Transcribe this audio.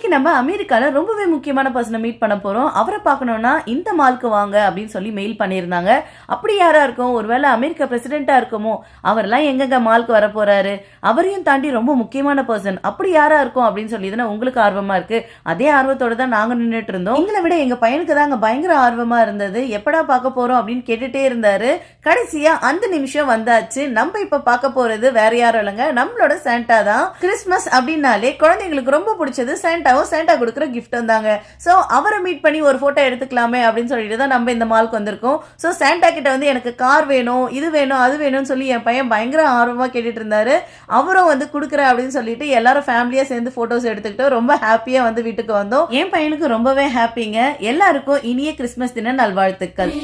இன்னைக்கு நம்ம அமெரிக்கால ரொம்பவே முக்கியமான பர்சனை மீட் பண்ண போறோம். அவரை பார்க்கணும்னா இந்த மால்க்கு வாங்க அப்படின்னு சொல்லி மெயில் பண்ணியிருந்தாங்க. அப்படி யாரா இருக்கும்? ஒருவேளை அமெரிக்கா பிரசிடென்டா இருக்குமோ? அவரெல்லாம் எங்கெங்க மால்க்கு வர போறாரு? அவரையும் தாண்டி ரொம்ப முக்கியமான பர்சன். அப்படி யாரா இருக்கும் அப்படின்னு சொல்லி தானே உங்களுக்கு ஆர்வமா இருக்கு. அதே ஆர்வத்தோட தான் நாங்க நின்றுட்டு இருந்தோம். எங்களை விட எங்க பையனுக்கு தான் அங்க பயங்கர ஆர்வமா இருந்தது. எப்படா பார்க்க போறோம் அப்படின்னு கேட்டுட்டே இருந்தாரு. கடைசியா அந்த நிமிஷம் வந்தாச்சு. நம்ம இப்ப பார்க்க போறது வேற யாரும் இல்லைங்க, நம்மளோட சாண்டா தான். கிறிஸ்மஸ் அப்படின்னாலே குழந்தைங்களுக்கு ரொம்ப பிடிச்சது சாண்டாவும் சாண்டா கொடுக்குற கிஃப்ட் வந்தாங்க. ஸோ அவரை மீட் பண்ணி ஒரு போட்டோ எடுத்துக்கலாமே அப்படின்னு சொல்லிட்டு தான் நம்ம இந்த மால்க்கு வந்திருக்கோம். ஸோ சாண்டா கிட்ட வந்து எனக்கு கார் வேணும், இது வேணும், அது வேணும்னு சொல்லி என் பையன் பயங்கர ஆர்வமா கேட்டுட்டு இருந்தாரு. அவரும் வந்து கொடுக்குறேன் அப்படின்னு சொல்லிட்டு எல்லாரும் ஃபேமிலியா சேர்ந்து போட்டோஸ் எடுத்துக்கிட்டு ரொம்ப ஹாப்பியா வந்து வீட்டுக்கு வந்தோம். என் பையனுக்கு ரொம்பவே ஹாப்பிங்க. எல்லாருக்கும் இனிய கிறிஸ்மஸ் தின நல்வாழ்த்துக்கள்.